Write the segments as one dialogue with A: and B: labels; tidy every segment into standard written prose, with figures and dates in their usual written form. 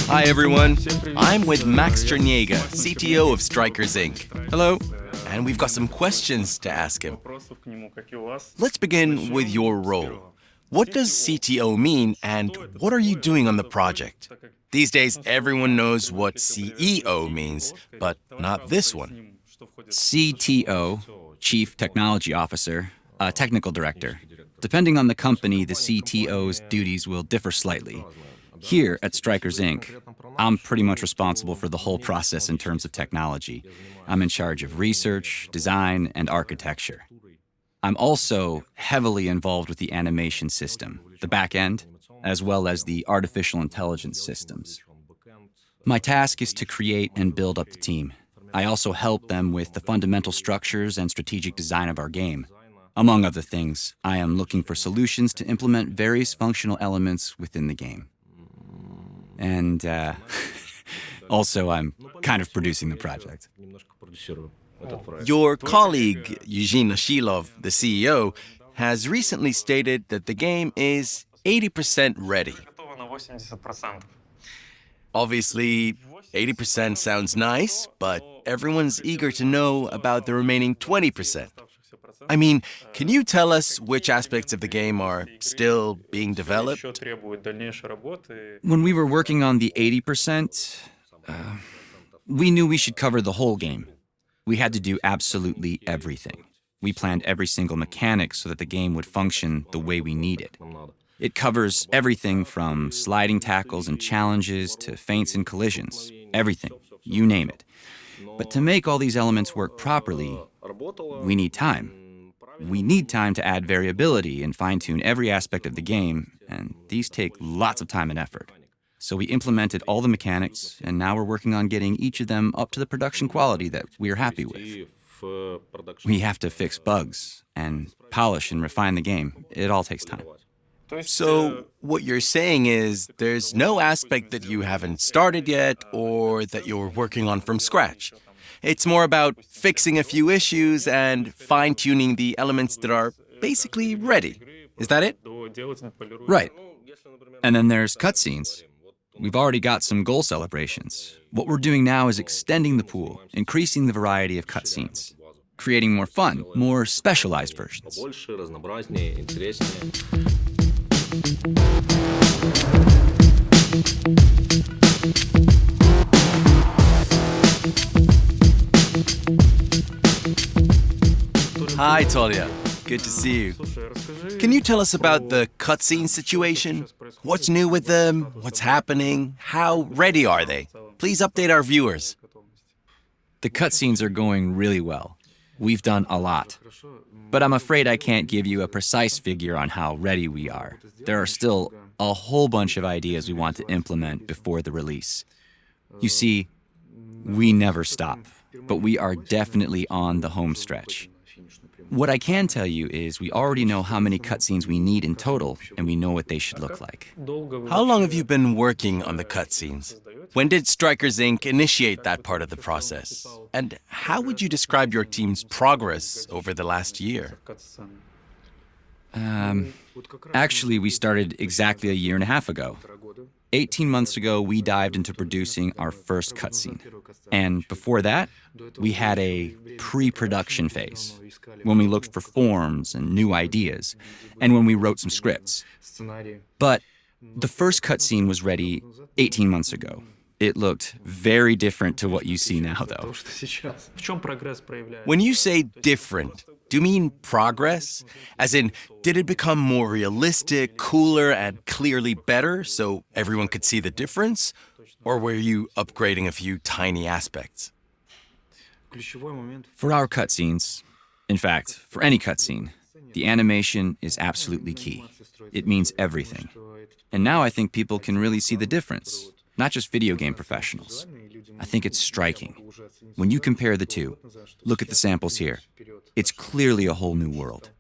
A: Hi everyone, I'm with Max Czerniega, CTO of Strikers Inc.
B: Hello.
A: And we've got some questions to ask him. Let's begin with your role. What does CTO mean and what are you doing on the project? These days everyone knows what CEO means, but not this one.
B: CTO, Chief Technology Officer, Technical Director. Depending on the company, the CTO's duties will differ slightly. Here at Strikers Inc., I'm pretty much responsible for the whole process in terms of technology. I'm in charge of research, design, and architecture. I'm also heavily involved with the animation system, the back end, as well as the artificial intelligence systems. My task is to create and build up the team. I also help them with the fundamental structures and strategic design of our game. Among other things, I am looking for solutions to implement various functional elements within the game. And also, I'm kind of producing the project.
A: Your colleague, Eugene Ashilov, the CEO, has recently stated that the game is 80% ready. Obviously, 80% sounds nice, but everyone's eager to know about the remaining 20%. I mean, can you tell us which aspects of the game are still being developed?
B: When we were working on the 80%, we knew we should cover the whole game. We had to do absolutely everything. We planned every single mechanic so that the game would function the way we need it. It covers everything from sliding tackles and challenges to feints and collisions. Everything. You name it. But to make all these elements work properly, we need time. We need time to add variability and fine-tune every aspect of the game, and these take lots of time and effort. So we implemented all the mechanics, and now we're working on getting each of them up to the production quality that we're happy with. We have to fix bugs and polish and refine the game. It all takes time.
A: So, what you're saying is there's no aspect that you haven't started yet or that you're working on from scratch. It's more about fixing a few issues and fine-tuning the elements that are basically ready. Is that it?
B: Right. And then there's cutscenes. We've already got some goal celebrations. What we're doing now is extending the pool, increasing the variety of cutscenes, creating more fun, more specialized versions.
A: Hi, Tolia. Good to see you. Can you tell us about the cutscene situation? What's new with them? What's happening? How ready are they? Please update our viewers.
B: The cutscenes are going really well. We've done a lot. But I'm afraid I can't give you a precise figure on how ready we are. There are still a whole bunch of ideas we want to implement before the release. You see, we never stop, but we are definitely on the home stretch. What I can tell you is we already know how many cutscenes we need in total, and we know what they should look like.
A: How long have you been working on the cutscenes? When did Strikers Inc. initiate that part of the process? And how would you describe your team's progress over the last year?
B: Actually, we started exactly a year and a half ago. 18 months ago, we dived into producing our first cutscene. And before that, we had a pre-production phase, when we looked for forms and new ideas, and when we wrote some scripts. But the first cutscene was ready 18 months ago. It looked very different to what you see now, though.
A: When you say different, do you mean progress? As in, did it become more realistic, cooler, and clearly better so everyone could see the difference? Or were you upgrading a few tiny aspects?
B: For our cutscenes, in fact, for any cutscene, the animation is absolutely key. It means everything. And now I think people can really see the difference, not just video game professionals. I think it's striking. When you compare the two, look at the samples here. It's clearly a whole new world.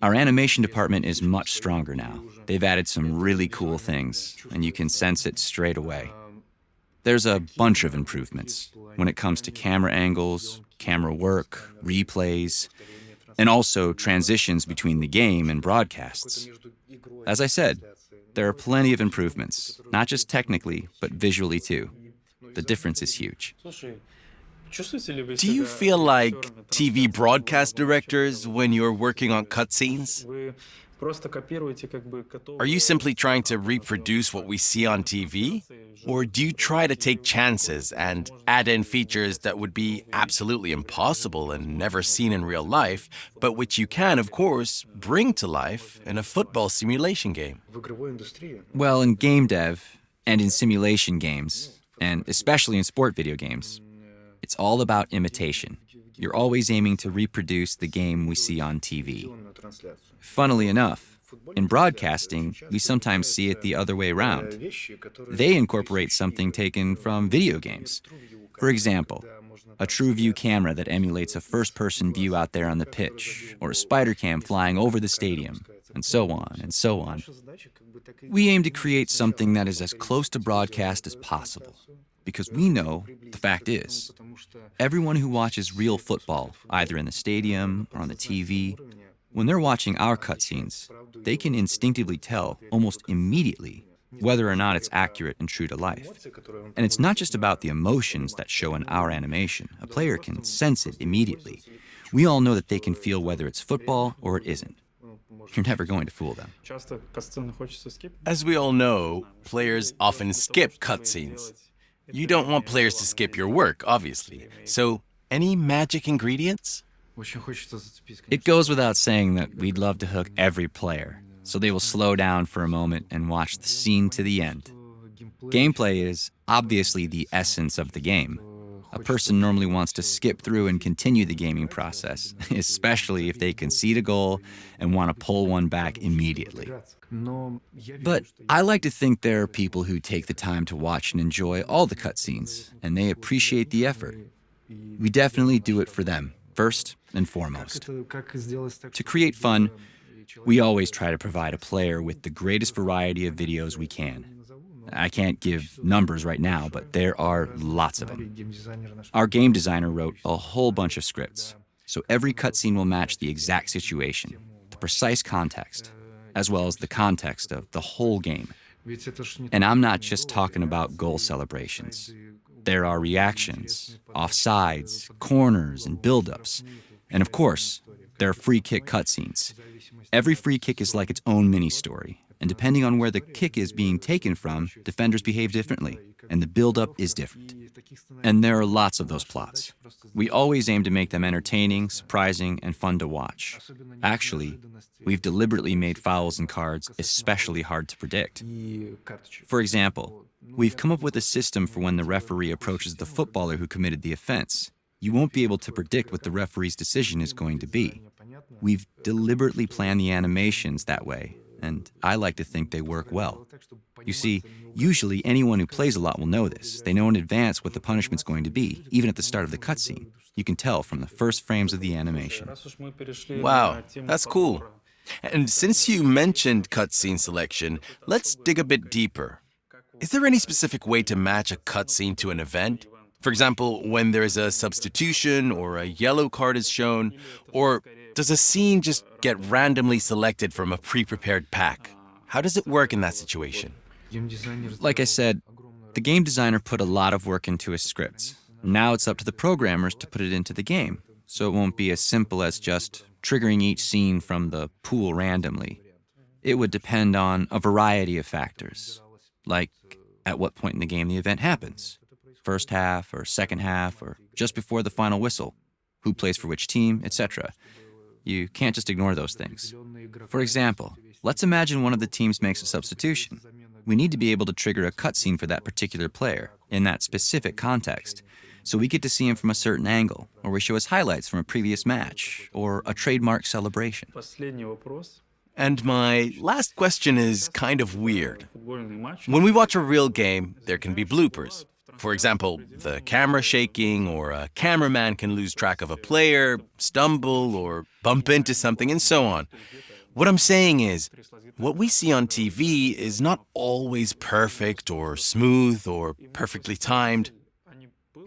B: Our animation department is much stronger now. They've added some really cool things, and you can sense it straight away. There's a bunch of improvements when it comes to camera angles, camera work, replays. and also transitions between the game and broadcasts. As I said, there are plenty of improvements, not just technically, but visually too. The difference is huge.
A: Do you feel like TV broadcast directors when you're working on cutscenes? Are you simply trying to reproduce what we see on TV? Or do you try to take chances and add in features that would be absolutely impossible and never seen in real life, but which you can, of course, bring to life in a football simulation game?
B: Well, in game dev and in simulation games, and especially in sport video games, it's all about imitation. You're always aiming to reproduce the game we see on TV. Funnily enough, in broadcasting, we sometimes see it the other way around. They incorporate something taken from video games. For example, a true view camera that emulates a first-person view out there on the pitch, or a spider cam flying over the stadium, and so on and so on. We aim to create something that is as close to broadcast as possible, because we know, the fact is, everyone who watches real football, either in the stadium or on the TV, when they're watching our cutscenes, they can instinctively tell, almost immediately, whether or not it's accurate and true to life. And it's not just about the emotions that show in our animation. A player can sense it immediately. We all know that they can feel whether it's football or it isn't. You're never going to fool them.
A: As we all know, players often skip cutscenes. You don't want players to skip your work, obviously. So, any magic ingredients?
B: It goes without saying that we'd love to hook every player, so they will slow down for a moment and watch the scene to the end. Gameplay is obviously the essence of the game. A person normally wants to skip through and continue the gaming process, especially if they concede a goal and want to pull one back immediately. But I like to think there are people who take the time to watch and enjoy all the cutscenes, and they appreciate the effort. We definitely do it for them, first and foremost. To create fun, we always try to provide a player with the greatest variety of videos we can. I can't give numbers right now, but there are lots of them. Our game designer wrote a whole bunch of scripts, so every cutscene will match the exact situation, the precise context, as well as the context of the whole game. And I'm not just talking about goal celebrations. There are reactions, offsides, corners, and build-ups. And of course, there are free kick cutscenes. Every free kick is like its own mini-story. And depending on where the kick is being taken from, defenders behave differently, and the build-up is different. And there are lots of those plots. We always aim to make them entertaining, surprising, and fun to watch. Actually, we've deliberately made fouls and cards especially hard to predict. For example, we've come up with a system for when the referee approaches the footballer who committed the offense. You won't be able to predict what the referee's decision is going to be. We've deliberately planned the animations that way, and I like to think they work well. You see, usually anyone who plays a lot will know this. They know in advance what the punishment's going to be, even at the start of the cutscene. You can tell from the first frames of the animation.
A: Wow, that's cool. And since you mentioned cutscene selection, let's dig a bit deeper. Is there any specific way to match a cutscene to an event? For example, when there is a substitution or a yellow card is shown, or does a scene just get randomly selected from a pre-prepared pack? How does it work in that situation?
B: Like I said, the game designer put a lot of work into his scripts. Now it's up to the programmers to put it into the game, so it won't be as simple as just triggering each scene from the pool randomly. It would depend on a variety of factors, like at what point in the game the event happens. First half or second half or just before the final whistle, who plays for which team, etc. You can't just ignore those things. For example, let's imagine one of the teams makes a substitution. We need to be able to trigger a cutscene for that particular player in that specific context, so we get to see him from a certain angle, or we show his highlights from a previous match, or a trademark celebration.
A: And my last question is kind of weird. When we watch a real game, there can be bloopers. For example, the camera shaking, or a cameraman can lose track of a player, stumble, or bump into something, and so on. What I'm saying is, what we see on TV is not always perfect, or smooth, or perfectly timed.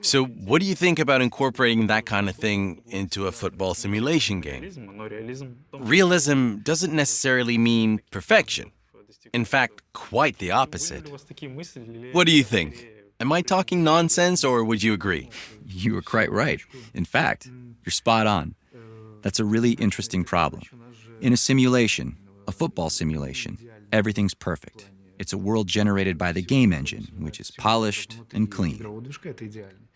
A: So, what do you think about incorporating that kind of thing into a football simulation game? Realism doesn't necessarily mean perfection. In fact, quite the opposite. What do you think? Am I talking nonsense, or would you agree?
B: You were quite right. In fact, you're spot on. That's a really interesting problem. In a simulation, a football simulation, everything's perfect. It's a world generated by the game engine, which is polished and clean.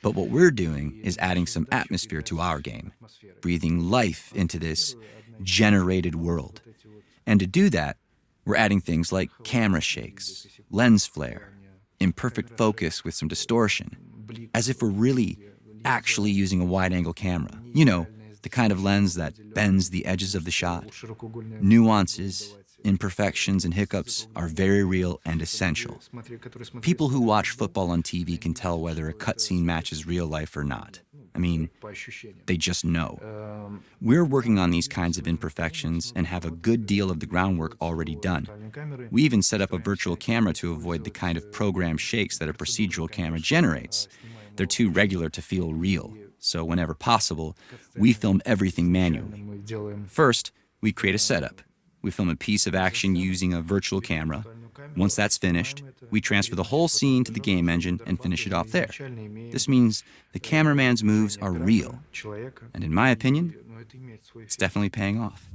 B: But what we're doing is adding some atmosphere to our game, breathing life into this generated world. And to do that, we're adding things like camera shakes, lens flare, imperfect focus with some distortion, as if we're really actually using a wide-angle camera. You know, the kind of lens that bends the edges of the shot. Nuances, imperfections, and hiccups are very real and essential. People who watch football on TV can tell whether a cutscene matches real life or not. I mean, they just know. We're working on these kinds of imperfections and have a good deal of the groundwork already done. We even set up a virtual camera to avoid the kind of programmed shakes that a procedural camera generates. They're too regular to feel real, so whenever possible, we film everything manually. First, we create a setup. We film a piece of action using a virtual camera. Once that's finished, we transfer the whole scene to the game engine and finish it off there. This means the cameraman's moves are real. And in my opinion, it's definitely paying off.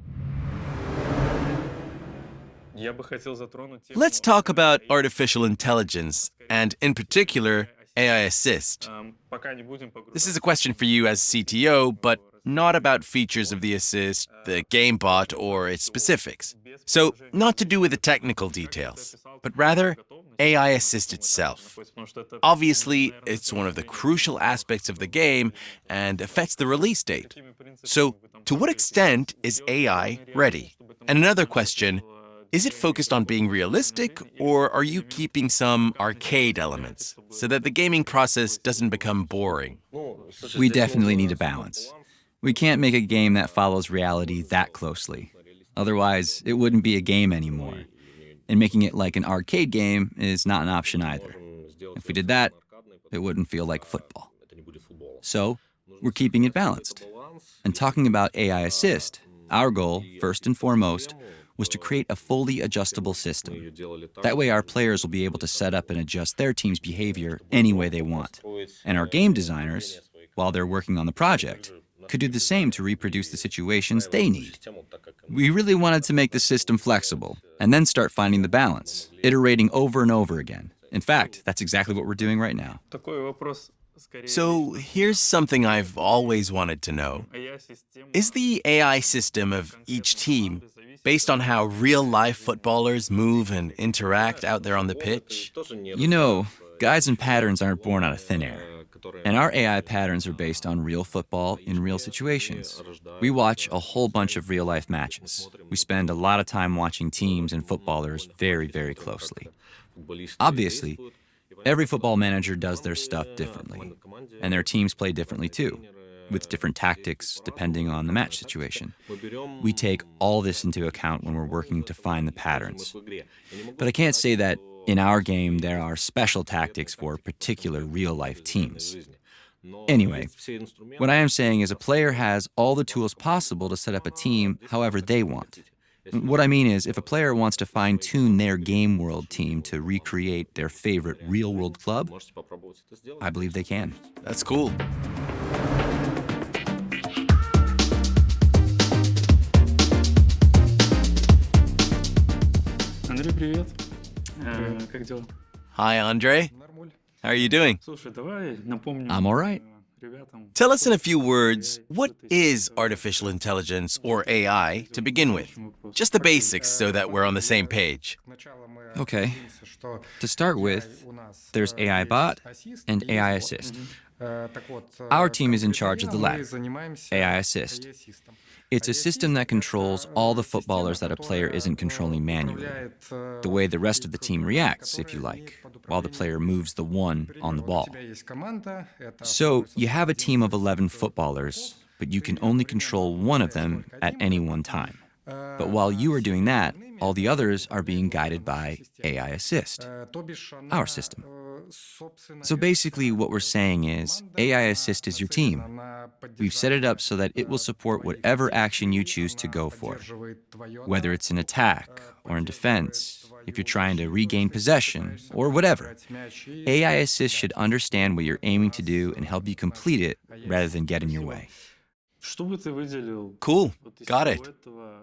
A: Let's talk about artificial intelligence, and in particular, AI assist. This is a question for you as CTO, but not about features of the assist, the game bot, or its specifics. So, not to do with the technical details, but rather AI assist itself. Obviously, it's one of the crucial aspects of the game and affects the release date. So, to what extent is AI ready? And another question, is it focused on being realistic, or are you keeping some arcade elements so that the gaming process doesn't become boring?
B: We definitely need a balance. We can't make a game that follows reality that closely. Otherwise, it wouldn't be a game anymore. And making it like an arcade game is not an option either. If we did that, it wouldn't feel like football. So, we're keeping it balanced. And talking about AI assist, our goal, first and foremost, was to create a fully adjustable system. That way our players will be able to set up and adjust their team's behavior any way they want. And our game designers, while they're working on the project, could do the same to reproduce the situations they need. We really wanted to make the system flexible, and then start finding the balance, iterating over and over again. In fact, that's exactly what we're doing right now.
A: So, here's something I've always wanted to know. Is the AI system of each team based on how real-life footballers move and interact out there on the pitch?
B: You know, guides and patterns aren't born out of thin air. And our AI patterns are based on real football in real situations. We watch a whole bunch of real-life matches. We spend a lot of time watching teams and footballers very, very closely. Obviously, every football manager does their stuff differently, and their teams play differently too, with different tactics depending on the match situation. We take all this into account when we're working to find the patterns. But I can't say that in our game there are special tactics for particular real-life teams. Anyway, what I am saying is a player has all the tools possible to set up a team however they want. What I mean is, if a player wants to fine-tune their game world team to recreate their favorite real-world club, I believe they can.
A: That's cool.
C: Андрей, привет. Как дела?
A: Hi, Andre. How are you doing?
C: Слушай, давай напомним
B: I'm all right.
C: ребятам.
A: Tell us in a few words, what is artificial intelligence, or AI, to begin with? Just the basics so that we're on the same page.
B: Okay. To start with, there's AI bot and AI assist. Our team is in charge of the latter, AI assist. It's a system that controls all the footballers that a player isn't controlling manually. The way the rest of the team reacts, if you like, while the player moves the one on the ball. So you have a team of 11 footballers, but you can only control one of them at any one time. But while you are doing that, all the others are being guided by AI Assist, our system. So basically what we're saying is AI Assist is your team. We've set it up so that it will support whatever action you choose to go for, whether it's in attack or in defense, if you're trying to regain possession, or whatever. AI Assist should understand what you're aiming to do and help you complete it rather than get in your way.
A: Cool. Got it.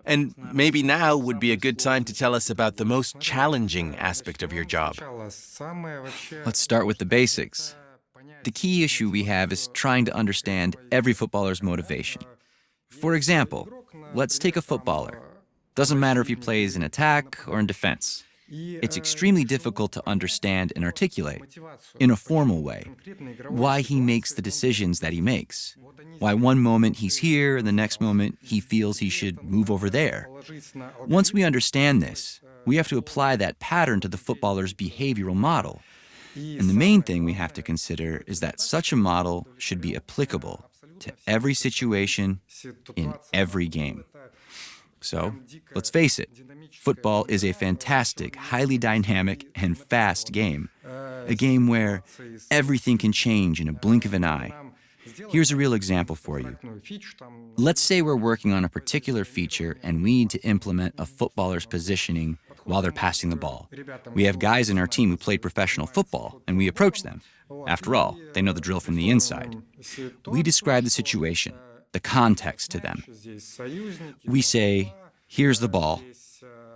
A: And maybe now would be a good time to tell us about the most challenging aspect of your job.
B: Let's start with the basics. The key issue we have is trying to understand every footballer's motivation. For example, let's take a footballer. Doesn't matter if he plays in attack or in defense. It's extremely difficult to understand and articulate, in a formal way, why he makes the decisions that he makes. Why one moment he's here and the next moment he feels he should move over there. Once we understand this, we have to apply that pattern to the footballer's behavioral model. And the main thing we have to consider is that such a model should be applicable to every situation in every game. So, let's face it, football is a fantastic, highly dynamic, and fast game. A game where everything can change in a blink of an eye. Here's a real example for you. Let's say we're working on a particular feature and we need to implement a footballer's positioning while they're passing the ball. We have guys in our team who played professional football, and we approach them. After all, they know the drill from the inside. We describe the situation, the context to them. We say, here's the ball,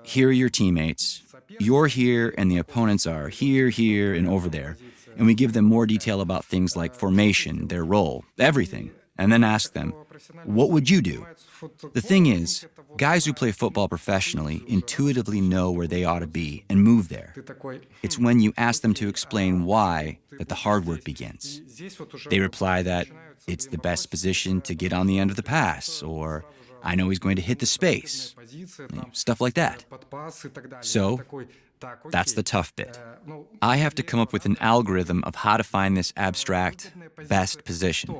B: here are your teammates, you're here and the opponents are here, here, and over there. And we give them more detail about things like formation, their role, everything, and then ask them, what would you do? The thing is, guys who play football professionally intuitively know where they ought to be and move there. It's when you ask them to explain why that the hard work begins. They reply that it's the best position to get on the end of the pass, or I know he's going to hit the space, stuff like that. So, that's the tough bit. I have to come up with an algorithm of how to find this abstract best position.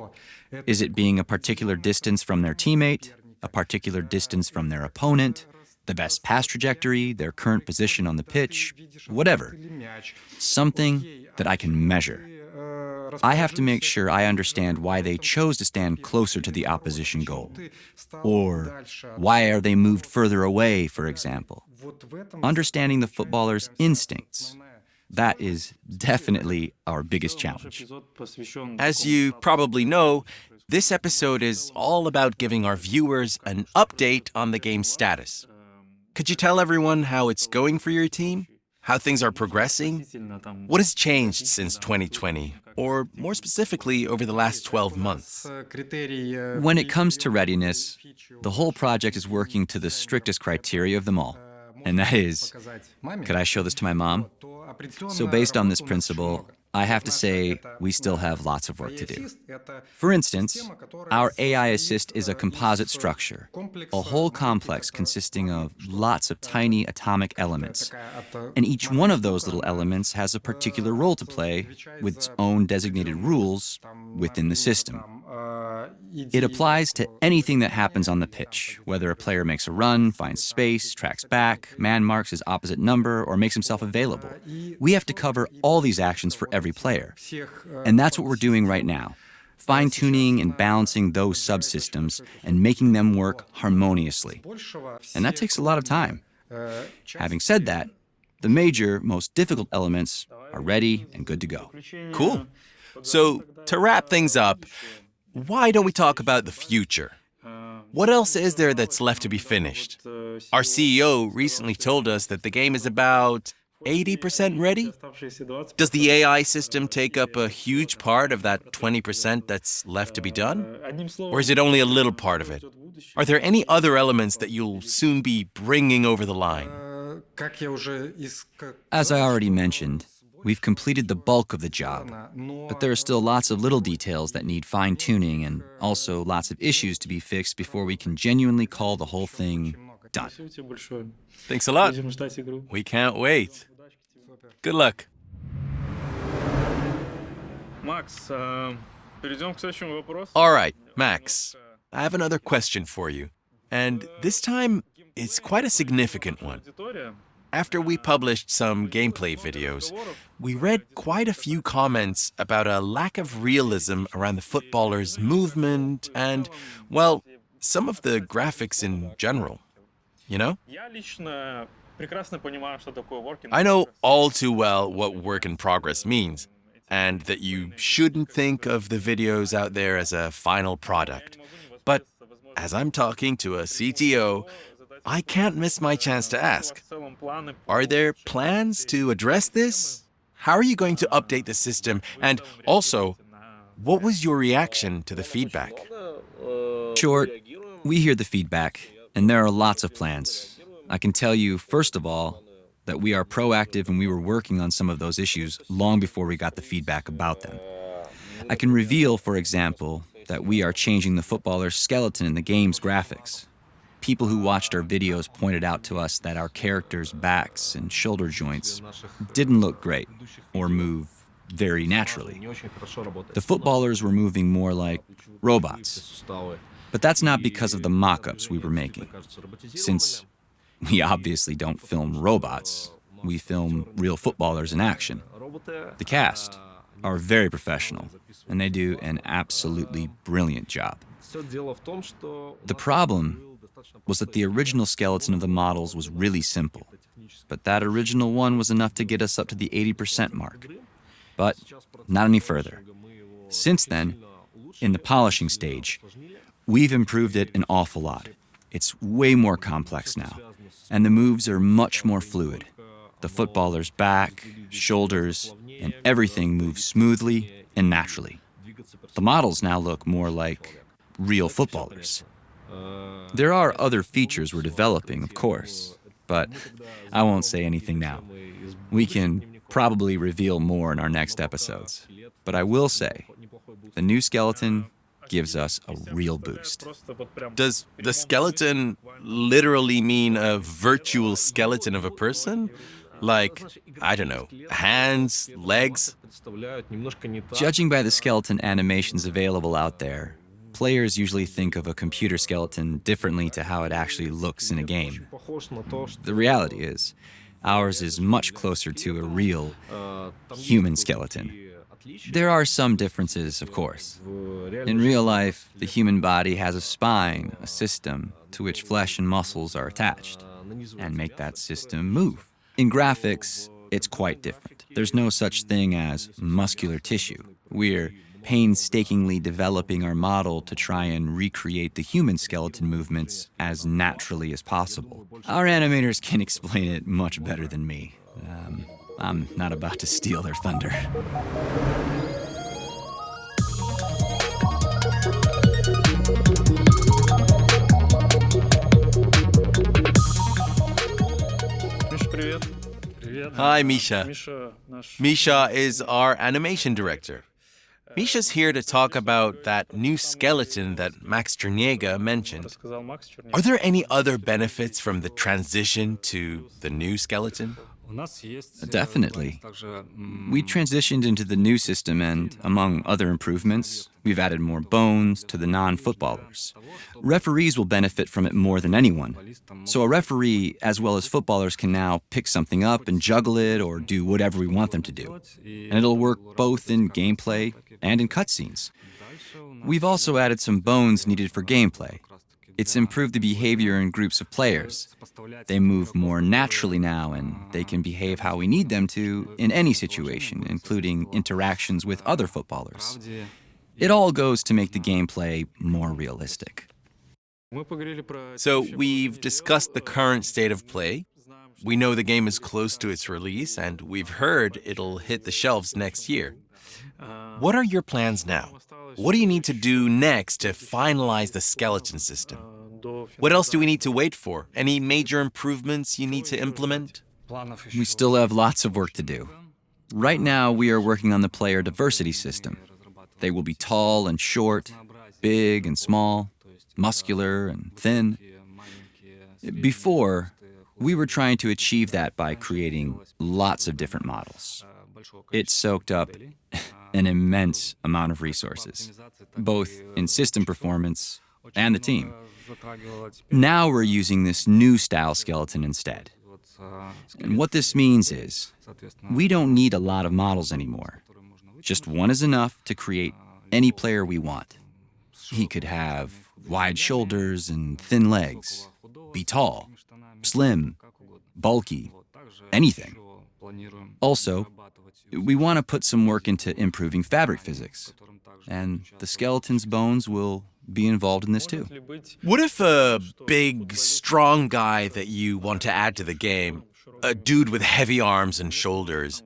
B: Is it being a particular distance from their teammate, a particular distance from their opponent, the best pass trajectory, their current position on the pitch, whatever. Something that I can measure. I have to make sure I understand why they chose to stand closer to the opposition goal. Or why are they moved further away, for example. Understanding the footballer's instincts. That is definitely our biggest challenge.
A: As you probably know, this episode is all about giving our viewers an update on the game's status. Could you tell everyone how it's going for your team? How things are progressing? What has changed since 2020? Or more specifically, over the last 12 months?
B: When it comes to readiness, the whole project is working to the strictest criteria of them all. And that is, could I show this to my mom? So based on this principle, I have to say we still have lots of work to do. For instance, our AI Assist is a composite structure, a whole complex consisting of lots of tiny atomic elements. And each one of those little elements has a particular role to play with its own designated rules within the system. It applies to anything that happens on the pitch, whether a player makes a run, finds space, tracks back, man marks his opposite number, or makes himself available. We have to cover all these actions for every player. And that's what we're doing right now, fine-tuning and balancing those subsystems and making them work harmoniously. And that takes a lot of time. Having said that, the major, most difficult elements are ready and good to go.
A: Cool. So, to wrap things up, why don't we talk about the future? What else is there that's left to be finished? Our CEO recently told us that the game is about 80% ready? Does the AI system take up a huge part of that 20% that's left to be done? Or is it only a little part of it? Are there any other elements that you'll soon be bringing over the line?
B: As I already mentioned, we've completed the bulk of the job, but there are still lots of little details that need fine-tuning and also lots of issues to be fixed before we can genuinely call the whole thing done.
A: Thanks a lot. We can't wait. Good luck.
C: All
A: All right, Max, I have another question for you. And this time, is quite a significant one. After we published some gameplay videos, we read quite a few comments about a lack of realism around the footballer's movement and, well, some of the graphics in general. You know? I know all too well what work in progress means, and that you shouldn't think of the videos out there as a final product. But as I'm talking to a CTO, I can't miss my chance to ask, are there plans to address this? How are you going to update the system? And also, what was your reaction to the feedback?
B: Sure, we hear the feedback, and there are lots of plans. I can tell you, first of all, that we are proactive and we were working on some of those issues long before we got the feedback about them. I can reveal, for example, that we are changing the footballer's skeleton in the game's graphics. People who watched our videos pointed out to us that our characters' backs and shoulder joints didn't look great or move very naturally. The footballers were moving more like robots. But that's not because of the mock-ups we were making. Since we obviously don't film robots, we film real footballers in action. The cast are very professional, and they do an absolutely brilliant job. The problem was that the original skeleton of the models was really simple, but that original one was enough to get us up to the 80% mark. But not any further. Since then, in the polishing stage, we've improved it an awful lot. It's way more complex now, and the moves are much more fluid. The footballer's back, shoulders, and everything moves smoothly and naturally. The models now look more like real footballers. There are other features we're developing, of course, but I won't say anything now. We can probably reveal more in our next episodes. But I will say, the new skeleton gives us a real boost.
A: Does the skeleton literally mean a virtual skeleton of a person? Like, I don't know, hands, legs?
B: Judging by the skeleton animations available out there, players usually think of a computer skeleton differently to how it actually looks in a game. The reality is, ours is much closer to a real human skeleton. There are some differences, of course. In real life, the human body has a spine, a system, to which flesh and muscles are attached, and make that system move. In graphics, it's quite different. There's no such thing as muscular tissue. We're painstakingly developing our model to try and recreate the human skeleton movements as naturally as possible. Our animators can explain it much better than me. I'm not about to steal their thunder.
A: Hi, Misha. Misha is our animation director. Misha's here to talk about that new skeleton that Max Чернега mentioned. Are there any other benefits from the transition to the new skeleton?
B: Definitely. We transitioned into the new system and, among other improvements, we've added more bones to the non-footballers. Referees will benefit from it more than anyone. So a referee, as well as footballers, can now pick something up and juggle it or do whatever we want them to do. And it'll work both in gameplay and in cutscenes. We've also added some bones needed for gameplay. It's improved the behavior in groups of players. They move more naturally now, and they can behave how we need them to in any situation, including interactions with other footballers. It all goes to make the gameplay more realistic.
A: So we've discussed the current state of play. We know the game is close to its release, and we've heard it'll hit the shelves next year. What are your plans now? What do you need to do next to finalize the skeleton system? What else do we need to wait for? Any major improvements you need to implement?
B: We still have lots of work to do. Right now, we are working on the player diversity system. They will be tall and short, big and small, muscular and thin. Before, we were trying to achieve that by creating lots of different models. It soaked up an immense amount of resources, both in system performance and the team. Now we're using this new style skeleton instead. And what this means is, we don't need a lot of models anymore. Just one is enough to create any player we want. He could have wide shoulders and thin legs, be tall, slim, bulky, anything. Also, we want to put some work into improving fabric physics, and the skeleton's bones will be involved in this too.
A: What if a big, strong guy that you want to add to the game, a dude with heavy arms and shoulders,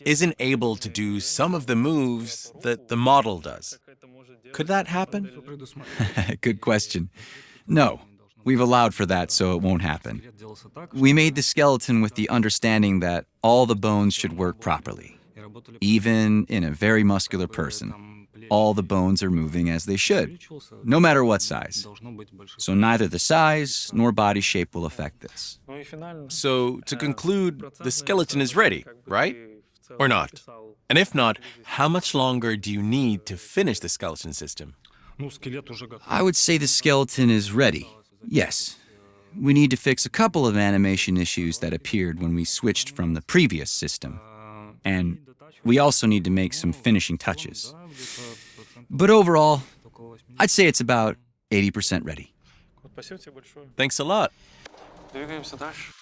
A: isn't able to do some of the moves that the model does? Could that happen?
B: Good question. No, we've allowed for that so it won't happen. We made the skeleton with the understanding that all the bones should work properly. Even in a very muscular person, all the bones are moving as they should, no matter what size. So neither the size nor body shape will affect this.
A: So, to conclude, the skeleton is ready, right? Or not? And if not, how much longer do you need to finish the skeleton system?
B: I would say the skeleton is ready, yes. We need to fix a couple of animation issues that appeared when we switched from the previous system. And we also need to make some finishing touches. But overall, I'd say it's about 80% ready.
A: Thanks a lot.
C: Двигаемся дальше.